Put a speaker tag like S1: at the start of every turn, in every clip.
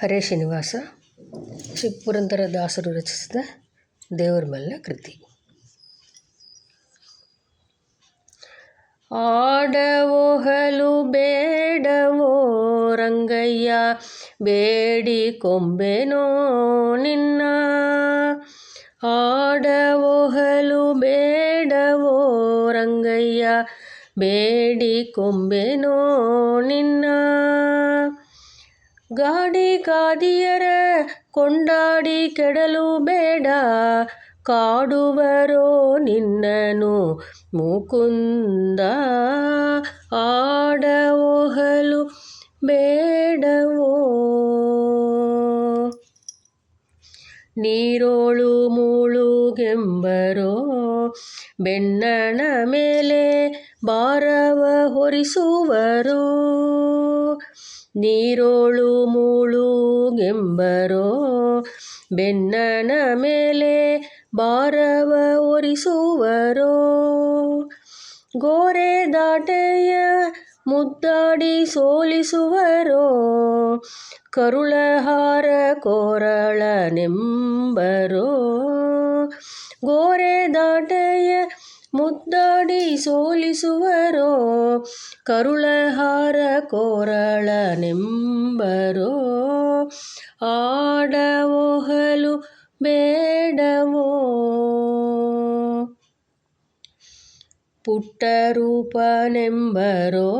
S1: ಹರೇ ಶ್ರೀನಿವಾಸ ಶ್ರೀ ಪುರಂದರದಾಸರು ರಚಿಸಿದ ದೇವರ ಮಲ್ಲ ಕೃತಿ. ಆಡವೋ ಹಲು ಬೇಡವೋ ರಂಗಯ್ಯ ಬೇಡಿ ಕೊಂಬೆನೋ ನಿನ್ನ. ಆಡವೋ ಹಲು ಬೇಡವೋ ರಂಗಯ್ಯ ಬೇಡಿ ಕೊಂಬೆನೋ ನಿನ್ನ. ಗಾಡಿ ಕಾದಿಯರ ಕೊಂಡಾಡಿ ಕೆಡಲು ಬೇಡ ಕಾಡುವರೋ ನಿನ್ನನು ಮುಕುಂದ. ಆಡವೋ ಹಲು ಬೇಡವೋ ನೀರೋಳು ಮೂಳುಗೆಂಬರೋ ಬೆನ್ನಣ ಮೇಲೆ ಭಾರವ ಹೊರಿಸುವರೋ. ನೀರೋಳು ಮೂಳುಗೆಂಬರೋ ಬೆನ್ನಣ ಮೇಲೆ ಭಾರವ ಹೊರಿಸುವರೋ. ಗೋರೆ ದಾಟೆಯ ಮುದ್ದಾಡಿ ಸೋಲಿಸುವರೋ ಕರುಳಹಾರ ಕೋರಳನೆಂಬರೋ. ಗೋರೆ ದಾಟೆಯ ಮುದ್ದಾಡಿ ಸೋಲಿಸುವರೋ ಕರುಳಹಾರ ಕೋರಳನೆಂಬರೋ. ಆಡವೋ ಹಲು ಬೇಡವೋ ಪುಟ್ಟರೂಪನೆಂಬರೋ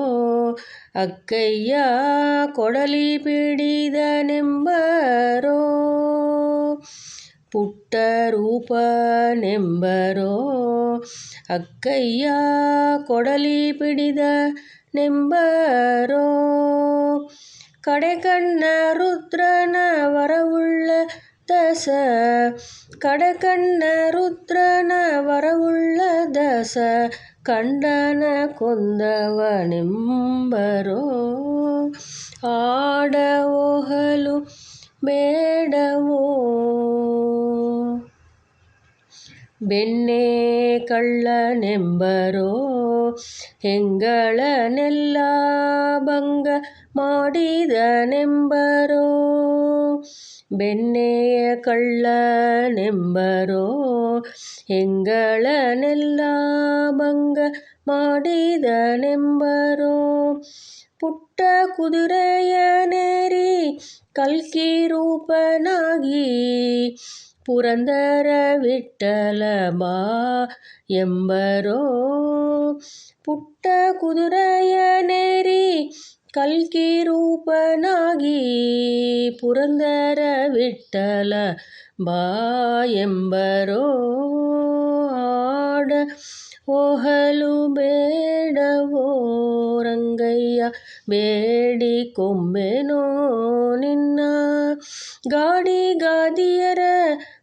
S1: ಅಕ್ಕಯ್ಯ ಕೊಡಲಿ ಪಿಡಿದನೆಂಬರೋ. ಪುಟ್ಟರೂಪನೆಂಬರೋ ಅಕ್ಕಯ್ಯ ಕೊಡಲಿ ಪಿಡಿದನೆಂಬರೋ. ಕಡೆಕಣ್ಣ ರುದ್ರನ ವರವುಳ್ಳ ದಸ ಕಡೆಕಣ್ಣ ರುದ್ರನ ವರವುಳ್ಳ ದಸ ಕಂಡನ ಕೊಂದವನೆಂಬರೋ. ಆಡವೋ ಹಲು ಬೇಡವೋ ಬೆಣ್ಣೆ ಕಳ್ಳನೆಂಬರೋ ಹೆಂಗಳನೆಲ್ಲ ಭಂಗ ಮಾಡಿದನೆಂಬರೋ. ಬೆಣ್ಣೆಯ ಕಳ್ಳನೆಂಬರೋ ಹೆಂಗಳನೆಲ್ಲ ಭಂಗ ಮಾಡಿದನೆಂಬರೋ. ಪುಟ್ಟ ಕುದುರೆಯನೇರಿ ಕಲ್ಕಿ ರೂಪನಾಗಿ ಪುರಂದರ ವಿಠ್ಠಲ ಬಾ ಎಂಬರೋ. ಪುಟ್ಟ ಕುದುರೆಯನೇರಿ ಕಲ್ಕಿ ರೂಪನಾಗಿ ಪುರಂದರ ವಿಠ್ಠಲ ಬಾ ಎಂಬರೋ. ಆಡವೋ ಹಲು ಬೇಡವೋ ರಂಗಯ್ಯ ಬೇಡಿ ಕೊಂಬೆನೋ ನಿನ್ನ. ಗಾಡಿ ಗಾದಿಯರ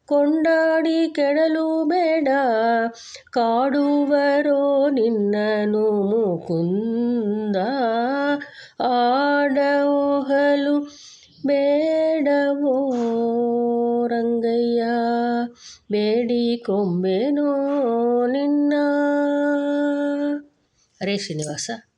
S1: ಕೊಂಡಾಡಿ ಕೆಡಲು ಬೇಡ ಕಾಡುವರೋ ನಿನ್ನನು ಮುಕುಂದ. ಆಡವೋ ಹಲು ಬೇಡವೋ ರಂಗಯ್ಯ ಬೇಡಿ ಕೊಂಬೆನೋ ನಿನ್ನ. ಹರೇ ಶ್ರೀನಿವಾಸ.